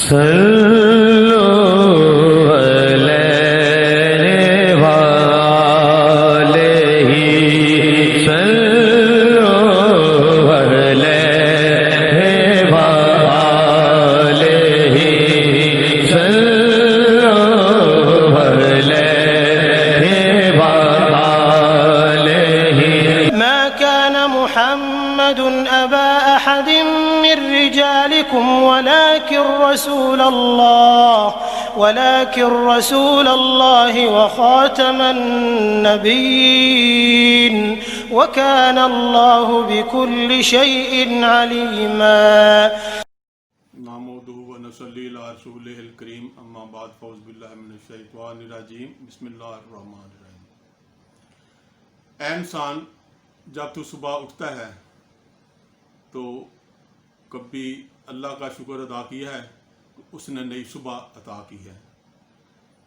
صلو علیہ وآلہ صلو علیہ وآلہ صلو علیہ وآلہ ما كان محمد أبا أحد من رجالكم ولكن رسول الله وخاتم النبيين وكان الله بكل شيء عليما. نحمده ونصلي على رسوله الكريم اما بعد فاعوذ بالله من الشيطان الرجيم بسم اللہ الرحمن الرحیم. اے انسان، جب تو صبح اٹھتا ہے تو کبھی اللہ کا شکر ادا کیا ہے، اس نے نئی صبح عطا کی ہے.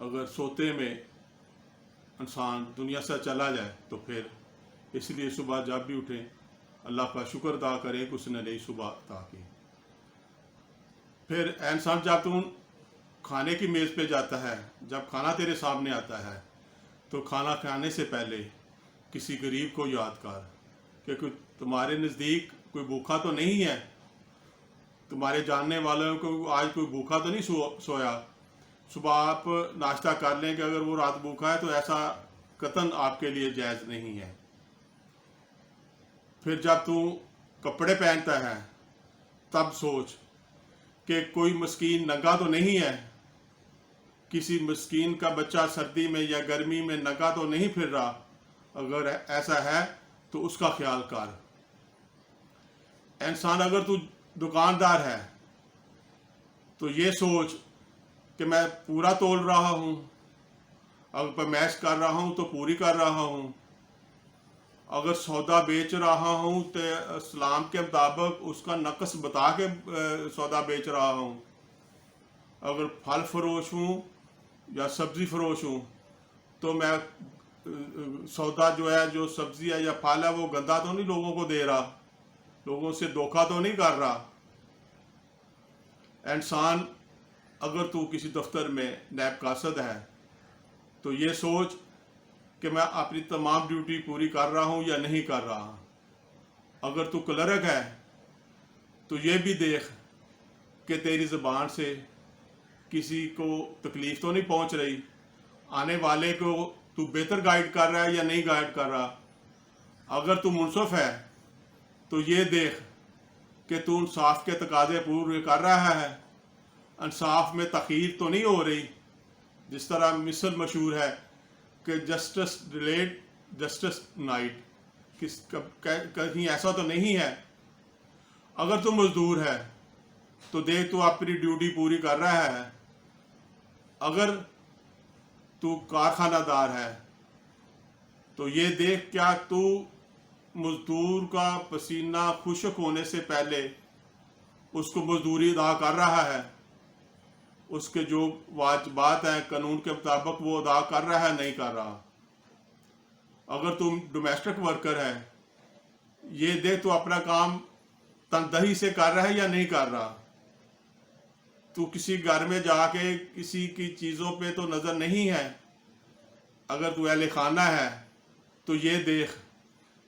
اگر سوتے میں انسان دنیا سے چلا جائے تو پھر اس لیے صبح جب بھی اٹھیں اللہ کا شکر ادا کریں کہ اس نے نئی صبح عطا کی. پھر اے انسان، جب تم کھانے کی میز پہ جاتا ہے، جب کھانا تیرے سامنے آتا ہے تو کھانا کھانے سے پہلے کسی غریب کو یاد کر کہ تمہارے نزدیک کوئی بھوکا تو نہیں ہے، تمہارے جاننے والوں کو آج کوئی بھوکا تو نہیں سویا. صبح آپ ناشتہ کر لیں کہ اگر وہ رات بھوکا ہے تو ایسا قطعاً آپ کے لیے جائز نہیں ہے. پھر جب تو کپڑے پہنتا ہے تب سوچ کہ کوئی مسکین ننگا تو نہیں ہے، کسی مسکین کا بچہ سردی میں یا گرمی میں ننگا تو نہیں پھر رہا. اگر ایسا ہے تو اس کا خیال کر. انسان، اگر تو دکاندار ہے تو یہ سوچ کہ میں پورا تول رہا ہوں، اگر پیمائش کر رہا ہوں تو پوری کر رہا ہوں، اگر سودا بیچ رہا ہوں تو اسلام کے مطابق اس کا نقص بتا کے سودا بیچ رہا ہوں، اگر پھل فروش ہوں یا سبزی فروش ہوں تو میں سودا جو ہے، جو سبزی ہے یا پھل ہے، وہ گندا تو نہیں لوگوں کو دے رہا، لوگوں سے دھوکہ تو نہیں کر رہا. انسان، اگر تو کسی دفتر میں نائب قاصد ہے تو یہ سوچ کہ میں اپنی تمام ڈیوٹی پوری کر رہا ہوں یا نہیں کر رہا. اگر تو کلرک ہے تو یہ بھی دیکھ کہ تیری زبان سے کسی کو تکلیف تو نہیں پہنچ رہی، آنے والے کو تو بہتر گائیڈ کر رہا ہے یا نہیں گائیڈ کر رہا. اگر تو منصف ہے تو یہ دیکھ کہ تو انصاف کے تقاضے پورے کر رہا ہے، انصاف میں تاخیر تو نہیں ہو رہی. جس طرح مثل مشہور ہے کہ جسٹس ڈیلیڈ جسٹس نائٹ، کہیں ایسا تو نہیں ہے. اگر تو مزدور ہے تو دیکھ تو اپنی ڈیوٹی پوری کر رہا ہے. اگر تو کارخانہ دار ہے تو یہ دیکھ کیا تو مزدور کا پسینہ خشک ہونے سے پہلے اس کو مزدوری ادا کر رہا ہے، اس کے جو واجبات ہیں قانون کے مطابق وہ ادا کر رہا ہے نہیں کر رہا. اگر تم ڈومیسٹک ورکر ہے، یہ دیکھ تو اپنا کام تندہی سے کر رہا ہے یا نہیں کر رہا. تو کسی گھر میں جا کے کسی کی چیزوں پہ تو نظر نہیں ہے. اگر تو اہل خانہ ہے تو یہ دیکھ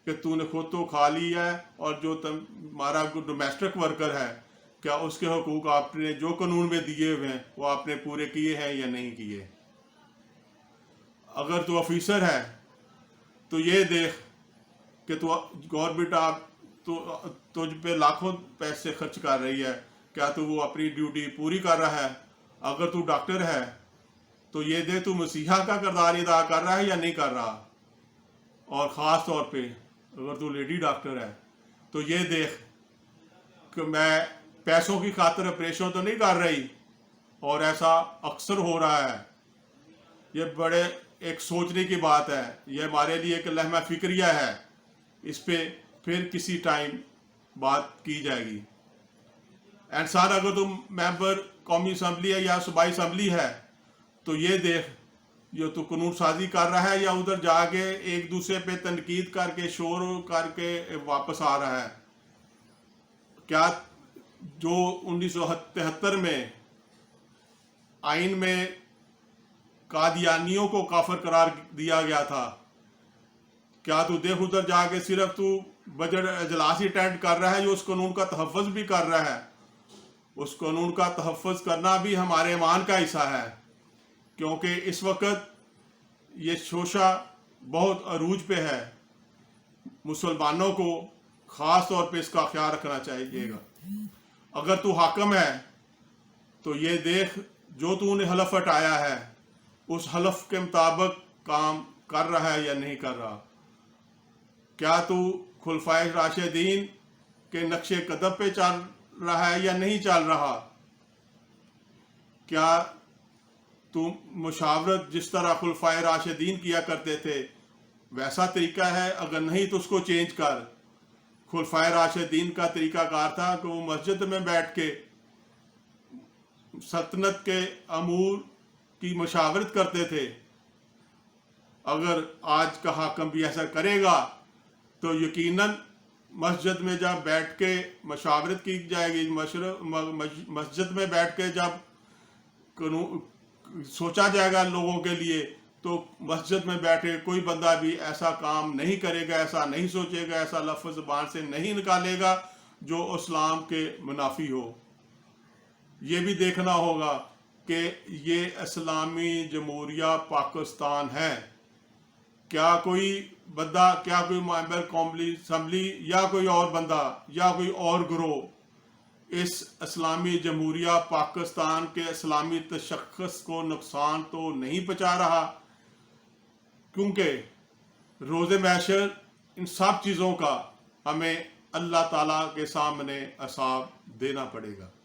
کہ تو نے خود تو کھا لی ہے، اور جو تمہارا ڈومیسٹک ورکر ہے کیا اس کے حقوق آپ نے جو قانون میں دیے ہوئے ہیں وہ آپ نے پورے کیے ہیں یا نہیں کیے. اگر تو آفیسر ہے تو یہ دیکھ کہ تو گورنمنٹ تجھ پہ لاکھوں پیسے خرچ کر رہی ہے، کیا تو وہ اپنی ڈیوٹی پوری کر رہا ہے. اگر تو ڈاکٹر ہے تو یہ دیکھ تو مسیحا کا کردار ادا کر رہا ہے یا نہیں کر رہا. اور خاص طور پہ اگر تو لیڈی ڈاکٹر ہے تو یہ دیکھ کہ میں پیسوں کی خاطر آپریشن تو نہیں کر رہی، اور ایسا اکثر ہو رہا ہے. یہ بڑے ایک سوچنے کی بات ہے، یہ ہمارے لیے ایک لمحہ فکریہ ہے، اس پہ پھر کسی ٹائم بات کی جائے گی. انسان، اگر تم ممبر قومی اسمبلی ہے یا صوبائی اسمبلی ہے تو یہ دیکھ جو تو قانون سازی کر رہا ہے یا ادھر جا کے ایک دوسرے پہ تنقید کر کے شور کر کے واپس آ رہا ہے. کیا جو 1973 میں آئین میں قادیانیوں کو کافر قرار دیا گیا تھا، کیا تو دیکھ ادھر جا کے صرف تو بجٹ اجلاس ہی اٹینڈ کر رہا ہے جو اس قانون کا تحفظ بھی کر رہا ہے؟ اس قانون کا تحفظ کرنا بھی ہمارے ایمان کا حصہ ہے، کیونکہ اس وقت یہ شوشہ بہت عروج پہ ہے۔ مسلمانوں کو خاص طور پہ اس کا خیال رکھنا چاہیے گا۔ اگر تو حاکم ہے تو یہ دیکھ جو تو نے حلف اٹھایا ہے اس حلف کے مطابق کام کر رہا ہے یا نہیں کر رہا۔ کیا تو خلفائے راشدین کے نقش قدم پہ چل رہا ہے یا نہیں چل رہا؟ کیا تو مشاورت جس طرح خلفائے راشدین کیا کرتے تھے ویسا طریقہ ہے؟ اگر نہیں تو اس کو چینج کر۔ خلفائے راشدین کا طریقہ کار تھا کہ وہ مسجد میں بیٹھ کے سلطنت کے امور کی مشاورت کرتے تھے۔ اگر آج کا حاکم بھی ایسا کرے گا تو یقیناً مسجد میں جب بیٹھ کے مشاورت کی جائے گی، مسجد میں بیٹھ کے جب سوچا جائے گا لوگوں کے لیے، تو مسجد میں بیٹھے کوئی بندہ بھی ایسا کام نہیں کرے گا، ایسا نہیں سوچے گا، ایسا لفظ زبان سے نہیں نکالے گا جو اسلام کے منافی ہو۔ یہ بھی دیکھنا ہوگا کہ یہ اسلامی جمہوریہ پاکستان ہے، کیا کوئی بندہ، کیا کوئی ممبر قومی اسمبلی یا کوئی اور بندہ یا کوئی اور گروہ اس اسلامی جمہوریہ پاکستان کے اسلامی تشخص کو نقصان تو نہیں پہنچا رہا؟ کیونکہ روز محشر ان سب چیزوں کا ہمیں اللہ تعالیٰ کے سامنے حساب دینا پڑے گا۔